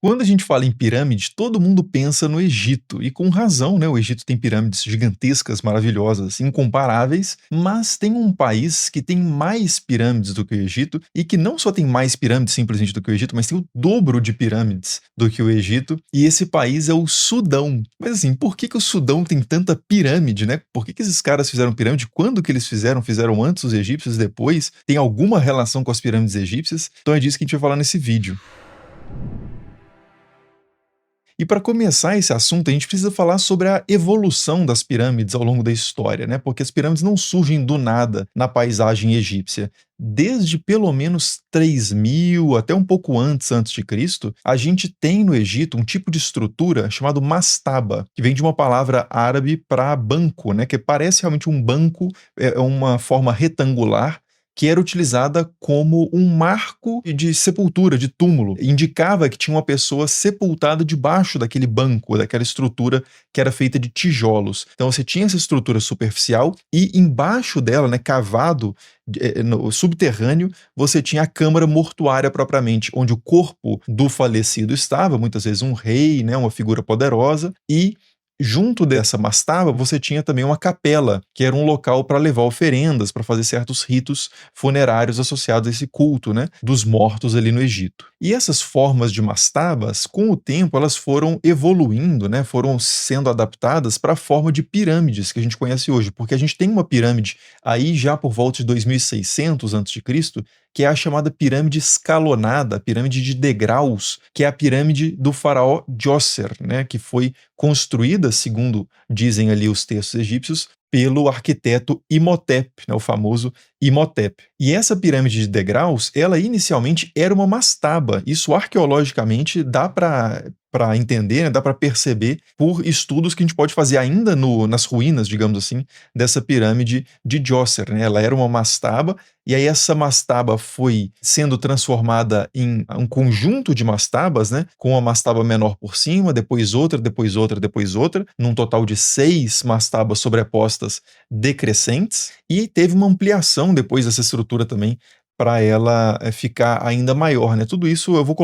Quando a gente fala em pirâmide, todo mundo pensa no Egito, e com razão, né? O Egito tem pirâmides gigantescas, maravilhosas, incomparáveis, mas tem um país que tem mais pirâmides do que o Egito, e que não só tem mais pirâmides simplesmente do que o Egito, mas tem o dobro de pirâmides do que o Egito, e esse país é o Sudão. Mas assim, por que que o Sudão tem tanta pirâmide, né? Por que que esses caras fizeram pirâmide? Quando que eles fizeram? Fizeram antes os egípcios, depois? Tem alguma relação com as pirâmides egípcias? Então é disso que a gente vai falar nesse vídeo. E para começar esse assunto, a gente precisa falar sobre a evolução das pirâmides ao longo da história, né? Porque as pirâmides não surgem do nada na paisagem egípcia. Desde pelo menos 3000 até um pouco antes de Cristo, a gente tem no Egito um tipo de estrutura chamado mastaba, que vem de uma palavra árabe para banco, né? Que parece realmente um banco, é uma forma retangular que era utilizada como um marco de sepultura, de túmulo. Indicava que tinha uma pessoa sepultada debaixo daquele banco, daquela estrutura que era feita de tijolos. Então você tinha essa estrutura superficial e embaixo dela, né, cavado no subterrâneo, você tinha a câmara mortuária propriamente, onde o corpo do falecido estava, muitas vezes um rei, né, uma figura poderosa, e junto dessa mastaba, você tinha também uma capela, que era um local para levar oferendas, para fazer certos ritos funerários associados a esse culto, né, dos mortos ali no Egito. E essas formas de mastabas, com o tempo, elas foram evoluindo, né, foram sendo adaptadas para a forma de pirâmides que a gente conhece hoje, porque a gente tem uma pirâmide aí já por volta de 2600 a.C., que é a chamada pirâmide escalonada, a pirâmide de degraus, que é a pirâmide do faraó Djoser, né, que foi construída, segundo dizem ali os textos egípcios, pelo arquiteto Imhotep, né, o famoso Imhotep. E essa pirâmide de degraus, ela inicialmente era uma mastaba. Isso arqueologicamente dá para entender, né, dá para perceber por estudos que a gente pode fazer ainda nas ruínas, digamos assim, dessa pirâmide de Djoser, né? Ela era uma mastaba e aí essa mastaba foi sendo transformada em um conjunto de mastabas, né? Com uma mastaba menor por cima, depois outra, depois outra, depois outra, num total de 6 mastabas sobrepostas decrescentes, e teve uma ampliação depois dessa estrutura também para ela ficar ainda maior, né? Tudo isso eu vou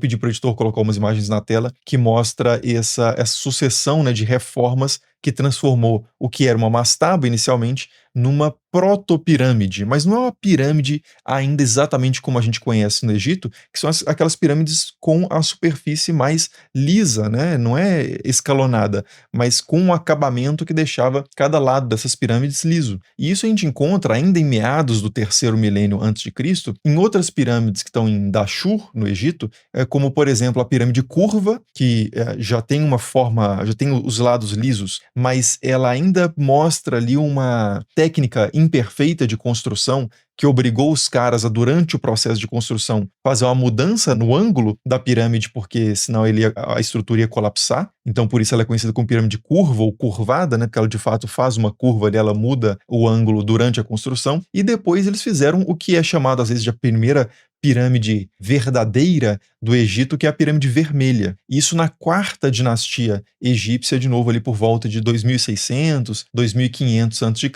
pedir para o editor colocar umas imagens na tela que mostra essa sucessão, né, de reformas que transformou o que era uma mastaba inicialmente numa protopirâmide, mas não é uma pirâmide ainda exatamente como a gente conhece no Egito, que são aquelas pirâmides com a superfície mais lisa, né? Não é escalonada, mas com um acabamento que deixava cada lado dessas pirâmides liso. E isso a gente encontra ainda em meados do terceiro milênio antes de Cristo, em outras pirâmides que estão em Dashur, no Egito, como por exemplo a pirâmide curva, que já tem uma forma, já tem os lados lisos, mas ela ainda mostra ali uma técnica imperfeita de construção que obrigou os caras a, durante o processo de construção, fazer uma mudança no ângulo da pirâmide, porque senão a estrutura ia colapsar. Então, por isso ela é conhecida como pirâmide curva ou curvada, né? Porque ela de fato faz uma curva ali, ela muda o ângulo durante a construção. E depois eles fizeram o que é chamado às vezes de a primeira pirâmide verdadeira do Egito, que é a pirâmide vermelha. Isso na quarta dinastia egípcia, de novo ali por volta de 2600, 2500 a.C.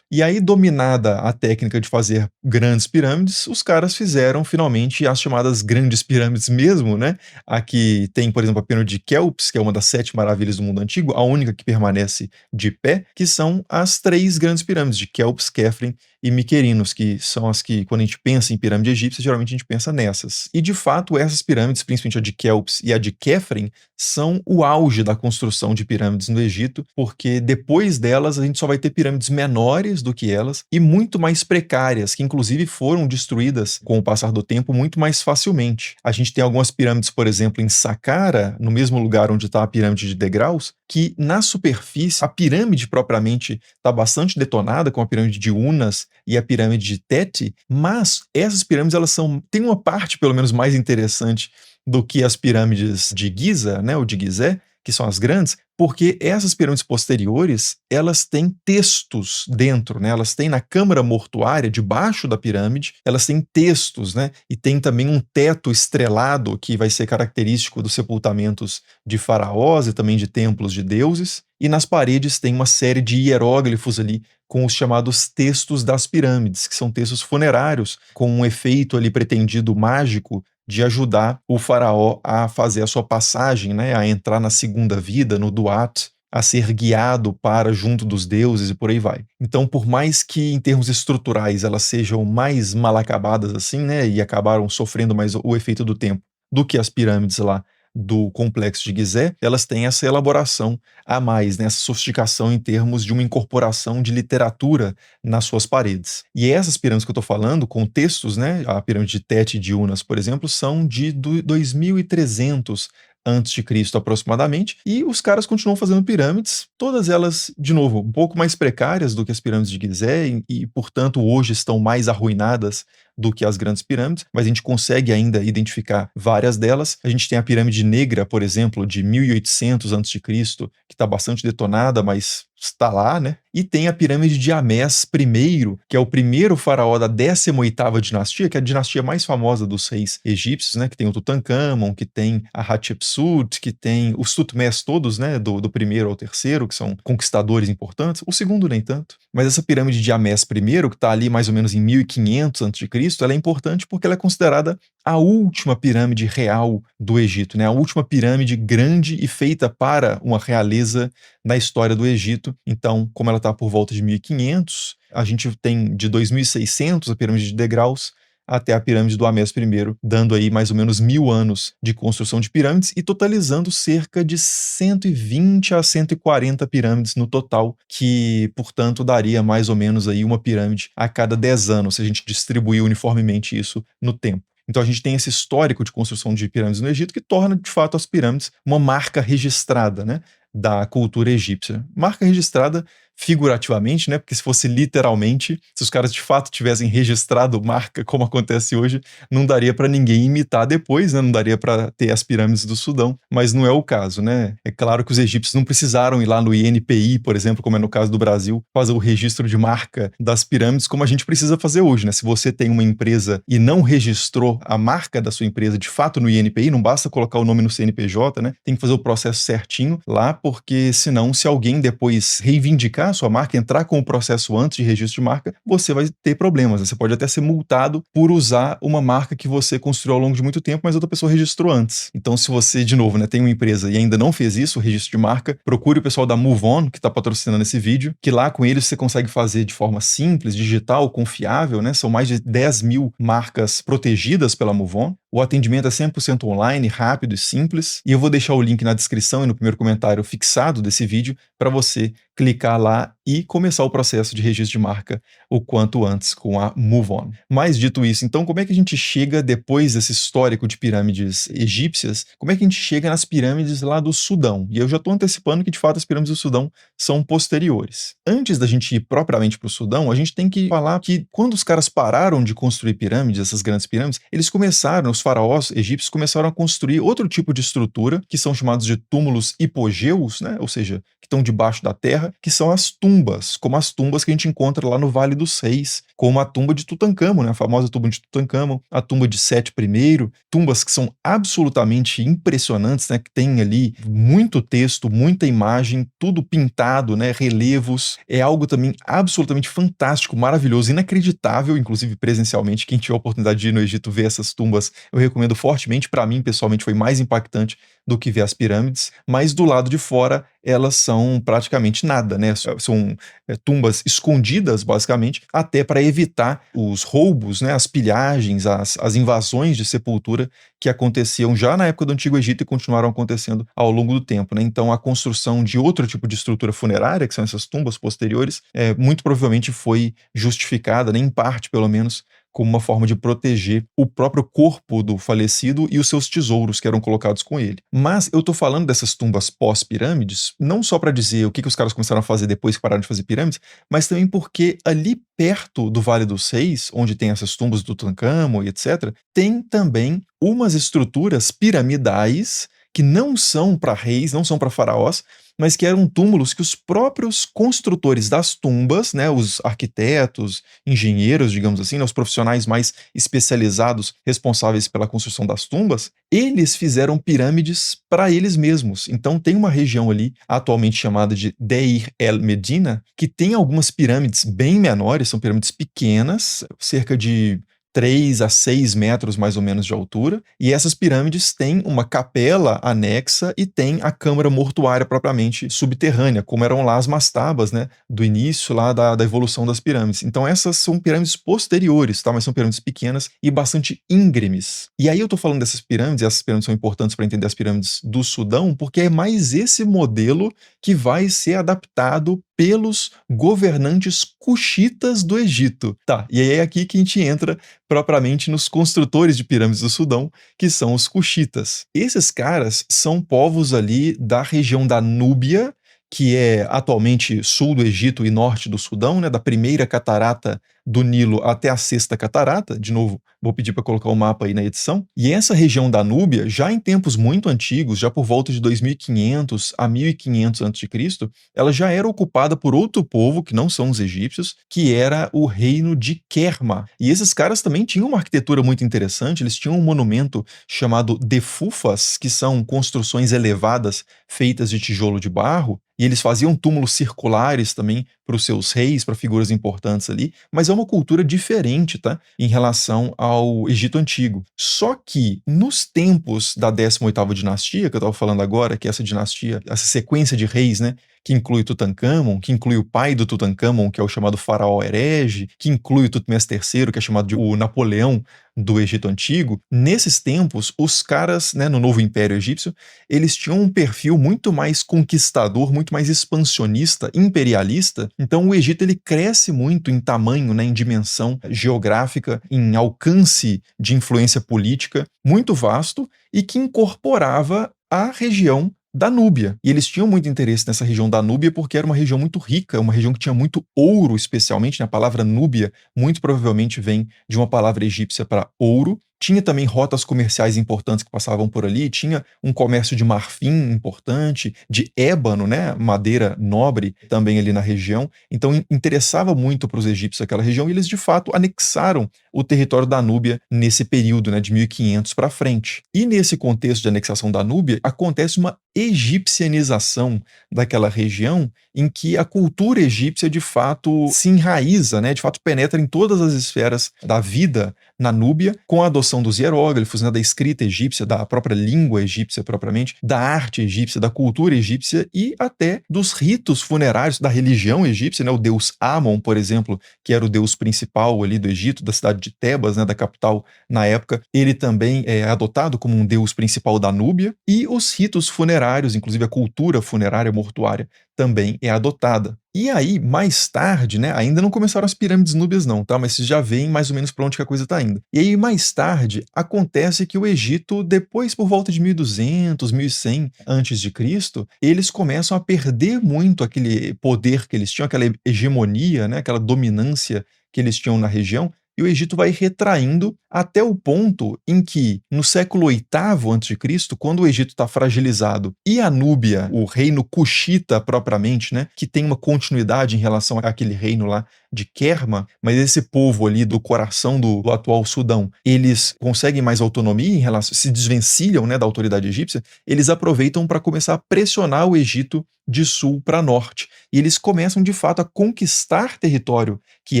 E aí, dominada a técnica de fazer grandes pirâmides, os caras fizeram finalmente as chamadas grandes pirâmides mesmo, né? Aqui tem, por exemplo, a pirâmide de Quéops, que é uma das 7 maravilhas do mundo antigo, a única que permanece de pé, que são as 3 grandes pirâmides de Quéops, Quéfren e Miquerinos, que são as que, quando a gente pensa em pirâmide egípcia, geralmente a gente pensa nessas. E, de fato, essas pirâmides, principalmente a de Quéops e a de Quéfren, são o auge da construção de pirâmides no Egito, porque depois delas a gente só vai ter pirâmides menores do que elas e muito mais precárias, que inclusive foram destruídas com o passar do tempo muito mais facilmente. A gente tem algumas pirâmides, por exemplo, em Saqqara, no mesmo lugar onde está a pirâmide de degraus, que na superfície a pirâmide propriamente está bastante detonada, com a pirâmide de Unas e a pirâmide de Teti, mas essas pirâmides elas têm uma parte pelo menos mais interessante do que as pirâmides de Giza, né, ou de Gizé, que são as grandes, porque essas pirâmides posteriores, elas têm textos dentro, né? Elas têm na câmara mortuária, debaixo da pirâmide, elas têm textos, né? E tem também um teto estrelado, que vai ser característico dos sepultamentos de faraós e também de templos de deuses. E nas paredes tem uma série de hieróglifos ali, com os chamados textos das pirâmides, que são textos funerários, com um efeito ali pretendido mágico de ajudar o faraó a fazer a sua passagem, né, a entrar na segunda vida, no Duat, a ser guiado para junto dos deuses e por aí vai. Então, por mais que em termos estruturais elas sejam mais mal acabadas assim, né, e acabaram sofrendo mais o efeito do tempo do que as pirâmides lá do complexo de Gizé, elas têm essa elaboração a mais, né, essa sofisticação em termos de uma incorporação de literatura nas suas paredes. E essas pirâmides que eu estou falando, com textos, né, a pirâmide de Teti e de Unas, por exemplo, são de 2300 antes de Cristo aproximadamente, e os caras continuam fazendo pirâmides, todas elas, de novo, um pouco mais precárias do que as pirâmides de Gizé e portanto, hoje estão mais arruinadas do que as grandes pirâmides, mas a gente consegue ainda identificar várias delas. A gente tem a pirâmide negra, por exemplo, de 1800 a.C., que está bastante detonada, mas está lá, né? E tem a pirâmide de Amés I, que é o primeiro faraó da 18ª dinastia, que é a dinastia mais famosa dos reis egípcios, né? Que tem o Tutankhamon, que tem a Hatshepsut, que tem os Tutmés todos, né? Do primeiro ao terceiro, que são conquistadores importantes. O segundo nem tanto. Mas essa pirâmide de Amés I, que está ali mais ou menos em 1500 a.C., ela é importante porque ela é considerada a última pirâmide real do Egito, né? A última pirâmide grande e feita para uma realeza na história do Egito. Então, como ela está por volta de 1500, a gente tem de 2600 a pirâmide de degraus até a pirâmide do Amés I, dando aí mais ou menos 1000 anos de construção de pirâmides e totalizando cerca de 120 a 140 pirâmides no total, que, portanto, daria mais ou menos aí uma pirâmide a cada 10 anos, se a gente distribuir uniformemente isso no tempo. Então a gente tem esse histórico de construção de pirâmides no Egito que torna, de fato, as pirâmides uma marca registrada, né, da cultura egípcia. Marca registrada figurativamente, né, porque se fosse literalmente, se os caras de fato tivessem registrado marca como acontece hoje, não daria para ninguém imitar depois, né, não daria para ter as pirâmides do Sudão, mas não é o caso, né? É claro que os egípcios não precisaram ir lá no INPI, por exemplo, como é no caso do Brasil, fazer o registro de marca das pirâmides como a gente precisa fazer hoje, né? Se você tem uma empresa e não registrou a marca da sua empresa de fato no INPI, não basta colocar o nome no CNPJ, né? Tem que fazer o processo certinho lá, porque senão, se alguém depois reivindicar a sua marca, entrar com o processo antes de registro de marca, você vai ter problemas, né? Você pode até ser multado por usar uma marca que você construiu ao longo de muito tempo, mas outra pessoa registrou antes. Então, se você, de novo, né, tem uma empresa e ainda não fez isso, o registro de marca, procure o pessoal da MoveOn, que está patrocinando esse vídeo, que lá com eles você consegue fazer de forma simples, digital, confiável, né? São mais de 10.000 marcas protegidas pela MoveOn. O atendimento é 100% online, rápido e simples. E eu vou deixar o link na descrição e no primeiro comentário fixado desse vídeo para você clicar lá e começar o processo de registro de marca o quanto antes com a MoveOn. Mas dito isso, então como é que a gente chega depois desse histórico de pirâmides egípcias, como é que a gente chega nas pirâmides lá do Sudão? E eu já estou antecipando que de fato as pirâmides do Sudão são posteriores. Antes da gente ir propriamente para o Sudão, a gente tem que falar que quando os caras pararam de construir pirâmides, essas grandes pirâmides, eles começaram, os faraós egípcios começaram a construir outro tipo de estrutura, que são chamados de túmulos hipogêus, né? Ou seja, que estão debaixo da terra, que são as tumbas, como as tumbas que a gente encontra lá no Vale dos Reis, como a tumba de Tutankhamon, né? A famosa tumba de Tutankhamon, a tumba de Sete I, tumbas que são absolutamente impressionantes, né? Que tem ali muito texto, muita imagem, tudo pintado, né? Relevos, é algo também absolutamente fantástico, maravilhoso, inacreditável, inclusive presencialmente, quem tiver a oportunidade de ir no Egito ver essas tumbas, eu recomendo fortemente. Para mim, pessoalmente, foi mais impactante do que ver as pirâmides, mas do lado de fora elas são praticamente nada, né? São tumbas escondidas, basicamente, até para evitar os roubos, né? As pilhagens, as invasões de sepultura que aconteciam já na época do Antigo Egito e continuaram acontecendo ao longo do tempo, né? Então a construção de outro tipo de estrutura funerária, que são essas tumbas posteriores, muito provavelmente foi justificada, né? Em parte pelo menos, como uma forma de proteger o próprio corpo do falecido e os seus tesouros que eram colocados com ele. Mas eu tô falando dessas tumbas pós-pirâmides, não só para dizer o que os caras começaram a fazer depois que pararam de fazer pirâmides, mas também porque ali perto do Vale dos Reis, onde tem essas tumbas do Tutankhamon e etc., tem também umas estruturas piramidais que não são para reis, não são para faraós, mas que eram túmulos que os próprios construtores das tumbas, né, os arquitetos, engenheiros, digamos assim, né, os profissionais mais especializados responsáveis pela construção das tumbas, eles fizeram pirâmides para eles mesmos. Então tem uma região ali, atualmente chamada de Deir el-Medina, que tem algumas pirâmides bem menores, são pirâmides pequenas, cerca de 3 a 6 metros mais ou menos de altura, e essas pirâmides têm uma capela anexa e tem a câmara mortuária propriamente subterrânea, como eram lá as mastabas, né, do início lá da evolução das pirâmides. Então essas são pirâmides posteriores, tá? Mas são pirâmides pequenas e bastante íngremes. E aí eu tô falando dessas pirâmides, e essas pirâmides são importantes para entender as pirâmides do Sudão, porque é mais esse modelo que vai ser adaptado pelos governantes cuxitas do Egito. Tá, e aí é aqui que a gente entra propriamente nos construtores de pirâmides do Sudão, que são os cuxitas. Esses caras são povos ali da região da Núbia, que é atualmente sul do Egito e norte do Sudão, né, da primeira catarata do Nilo até a sexta catarata. De novo, vou pedir para colocar o mapa aí na edição. E essa região da Núbia, já em tempos muito antigos, já por volta de 2500 a 1500 a.C., ela já era ocupada por outro povo, que não são os egípcios, que era o reino de Kerma. E esses caras também tinham uma arquitetura muito interessante, eles tinham um monumento chamado Defufas, que são construções elevadas feitas de tijolo de barro, e eles faziam túmulos circulares também para os seus reis, para figuras importantes ali, mas é uma cultura diferente, tá? Em relação ao Egito Antigo. Só que nos tempos da 18ª dinastia, que eu estava falando agora, que é essa dinastia, essa sequência de reis, né? Que inclui Tutancâmon, que inclui o pai do Tutancâmon, que é o chamado faraó herege, que inclui o Tutmés III, que é chamado de o Napoleão do Egito Antigo. Nesses tempos, os caras, né, no novo Império Egípcio, eles tinham um perfil muito mais conquistador, muito mais expansionista, imperialista. Então o Egito ele cresce muito em tamanho, né, em dimensão geográfica, em alcance de influência política, muito vasto, e que incorporava a região da Núbia. E eles tinham muito interesse nessa região da Núbia porque era uma região muito rica, uma região que tinha muito ouro, especialmente, né? A palavra Núbia muito provavelmente vem de uma palavra egípcia para ouro. Tinha também rotas comerciais importantes que passavam por ali, tinha um comércio de marfim importante, de ébano, né, madeira nobre também ali na região. Então interessava muito para os egípcios aquela região e eles de fato anexaram o território da Núbia nesse período, né, de 1500 para frente. E nesse contexto de anexação da Núbia, acontece uma egipcianização daquela região em que a cultura egípcia de fato se enraiza, né, de fato penetra em todas as esferas da vida na Núbia, com a adoção dos hieróglifos, né, da escrita egípcia, da própria língua egípcia propriamente, da arte egípcia, da cultura egípcia e até dos ritos funerários da religião egípcia, né, o deus Amon, por exemplo, que era o deus principal ali do Egito, da cidade de Tebas, né, da capital na época, ele também é adotado como um deus principal da Núbia, e os ritos funerários, inclusive a cultura funerária mortuária, também é adotada. E aí, mais tarde, né, ainda não começaram as pirâmides núbias não, tá? Mas vocês já veem mais ou menos para onde que a coisa está indo. E aí, mais tarde, acontece que o Egito, depois por volta de 1200, 1100 antes de Cristo, eles começam a perder muito aquele poder que eles tinham, aquela hegemonia, né, aquela dominância que eles tinham na região, e o Egito vai retraindo até o ponto em que, no século VIII a.C., quando o Egito está fragilizado e a Núbia, o reino cuxita propriamente, né, que tem uma continuidade em relação àquele reino lá de Kerma, mas esse povo ali do coração do atual Sudão, eles conseguem mais autonomia em relação, se desvencilham, né, da autoridade egípcia, eles aproveitam para começar a pressionar o Egito de sul para norte. E eles começam, de fato, a conquistar território que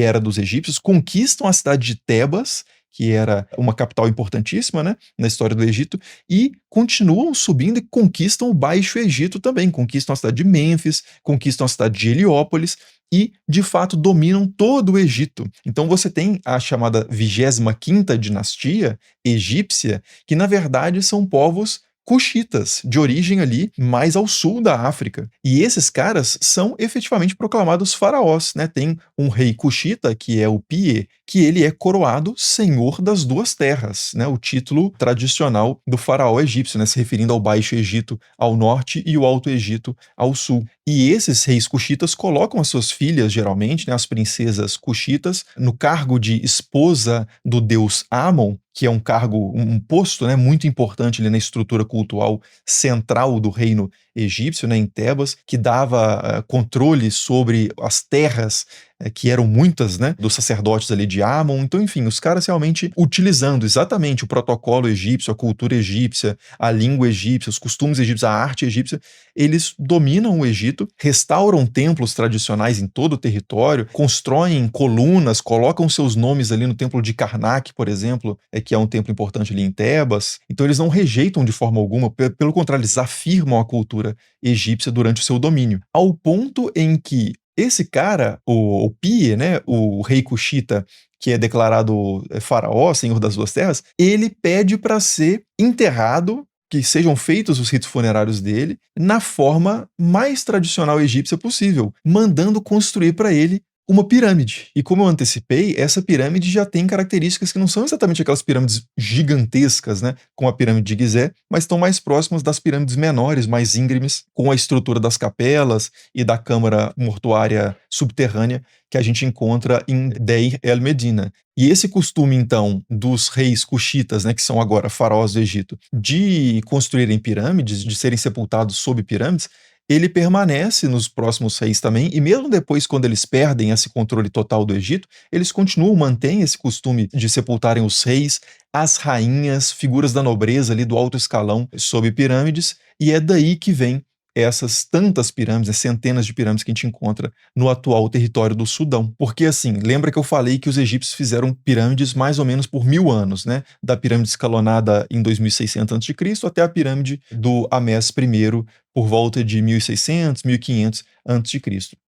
era dos egípcios, conquistam a cidade de Tebas, que era uma capital importantíssima, né, na história do Egito, e continuam subindo e conquistam o Baixo Egito também, conquistam a cidade de Mênfis, conquistam a cidade de Heliópolis, e, de fato, dominam todo o Egito. Então você tem a chamada 25ª dinastia egípcia, que na verdade são povos cuxitas, de origem ali mais ao sul da África. E esses caras são efetivamente proclamados faraós, né? Tem um rei cuxita, que é o Pie, que ele é coroado senhor das duas terras, né? O título tradicional do faraó egípcio, né? Se referindo ao Baixo Egito ao norte e o Alto Egito ao sul. E esses reis cuxitas colocam as suas filhas, geralmente, né, as princesas cuxitas, no cargo de esposa do deus Amon, que é um cargo, um posto, né, muito importante ali na estrutura cultural central do reino egípcio, né, em Tebas, que dava controle sobre as terras, que eram muitas, né, dos sacerdotes ali de Amon. Então, enfim, os caras realmente utilizando exatamente o protocolo egípcio, a cultura egípcia, a língua egípcia, os costumes egípcios, a arte egípcia, eles dominam o Egito, restauram templos tradicionais em todo o território, constroem colunas, colocam seus nomes ali no templo de Karnak, por exemplo, que é um templo importante ali em Tebas. Então eles não rejeitam de forma alguma, pelo contrário, eles afirmam a cultura egípcia durante o seu domínio, ao ponto em que esse cara, o Pie, né, o rei Cuxita, que é declarado faraó, senhor das duas terras, ele pede para ser enterrado, que sejam feitos os ritos funerários dele, na forma mais tradicional egípcia possível, mandando construir para ele uma pirâmide. E como eu antecipei, essa pirâmide já tem características que não são exatamente aquelas pirâmides gigantescas, né, como a pirâmide de Gizé, mas estão mais próximas das pirâmides menores, mais íngremes, com a estrutura das capelas e da câmara mortuária subterrânea que a gente encontra em Deir el-Medina. E esse costume, então, dos reis cuxitas, né, que são agora faraós do Egito, de construírem pirâmides, de serem sepultados sob pirâmides, ele permanece nos próximos reis também, e mesmo depois, quando eles perdem esse controle total do Egito, eles continuam, mantêm esse costume de sepultarem os reis, as rainhas, figuras da nobreza ali do alto escalão sob pirâmides, e é daí que vem essas tantas pirâmides, centenas de pirâmides que a gente encontra no atual território do Sudão. Porque assim, lembra que eu falei que os egípcios fizeram pirâmides mais ou menos por 1000 anos, né? Da pirâmide escalonada em 2600 a.C. até a pirâmide do Amés I por volta de 1600, 1500 a.C.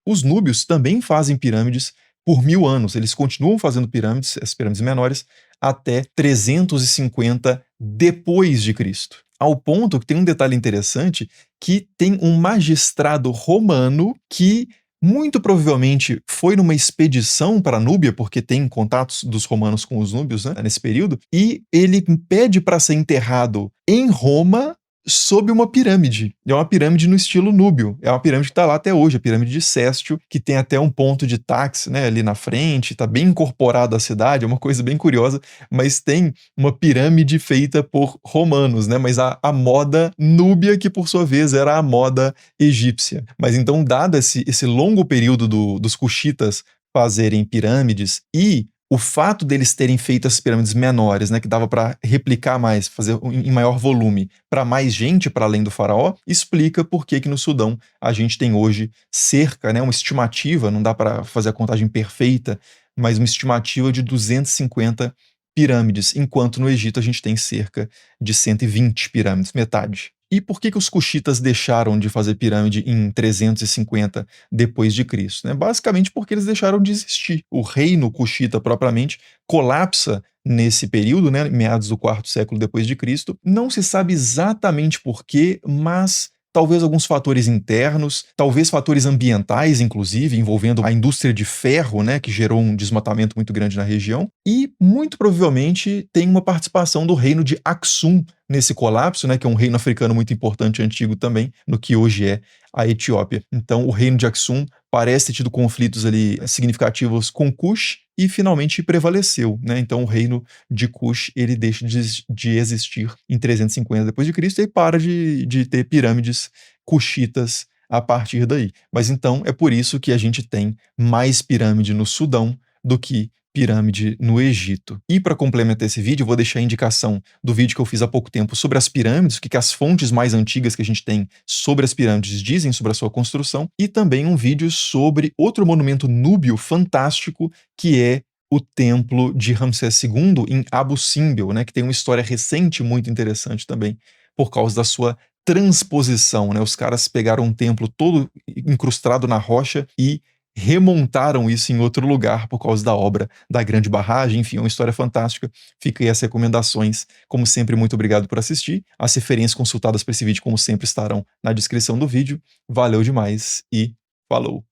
Os núbios também fazem pirâmides por 1000 anos. Eles continuam fazendo pirâmides, as pirâmides menores, até 350 depois de Cristo. Ao ponto que tem um detalhe interessante, que tem um magistrado romano que muito provavelmente foi numa expedição para a Núbia, porque tem contatos dos romanos com os núbios, né, nesse período, e ele pede para ser enterrado em Roma sob uma pirâmide. É uma pirâmide no estilo núbio. É uma pirâmide que está lá até hoje, a pirâmide de Céstio, que tem até um ponto de táxi, né, ali na frente, está bem incorporado à cidade, é uma coisa bem curiosa, mas tem uma pirâmide feita por romanos, né, mas a moda núbia, que por sua vez era a moda egípcia. Mas então, dado esse longo período dos cuxitas fazerem pirâmides e o fato deles terem feito as pirâmides menores, né, que dava para replicar mais, fazer em maior volume, para mais gente para além do faraó, explica por que no Sudão a gente tem hoje cerca, né, uma estimativa, não dá para fazer a contagem perfeita, mas uma estimativa de 250 pirâmides, enquanto no Egito a gente tem cerca de 120 pirâmides, metade. E por que os cuxitas deixaram de fazer pirâmide em 350 depois de Cristo, né? Basicamente porque eles deixaram de existir. O reino cuxita propriamente colapsa nesse período, né, meados do quarto século depois de Cristo. Não se sabe exatamente por quê, mas talvez alguns fatores internos, talvez fatores ambientais, inclusive, envolvendo a indústria de ferro, né, que gerou um desmatamento muito grande na região, e muito provavelmente tem uma participação do reino de Aksum nesse colapso, né, que é um reino africano muito importante e antigo também, no que hoje é a Etiópia. Então, o reino de Aksum parece ter tido conflitos ali significativos com Kush e finalmente prevaleceu, né? Então, o reino de Kush, ele deixa de existir em 350 depois de Cristo e para de ter pirâmides cuxitas a partir daí. Mas então é por isso que a gente tem mais pirâmide no Sudão do que pirâmide no Egito. E para complementar esse vídeo, eu vou deixar a indicação do vídeo que eu fiz há pouco tempo sobre as pirâmides, o que as fontes mais antigas que a gente tem sobre as pirâmides dizem sobre a sua construção, e também um vídeo sobre outro monumento núbio fantástico, que é o templo de Ramsés II em Abu Simbel, né, que tem uma história recente muito interessante também, por causa da sua transposição, né? Os caras pegaram um templo todo incrustado na rocha e remontaram isso em outro lugar por causa da obra da Grande Barragem. Enfim, é uma história fantástica. Fica aí as recomendações. Como sempre, muito obrigado por assistir. As referências consultadas para esse vídeo, como sempre, estarão na descrição do vídeo. Valeu demais e falou!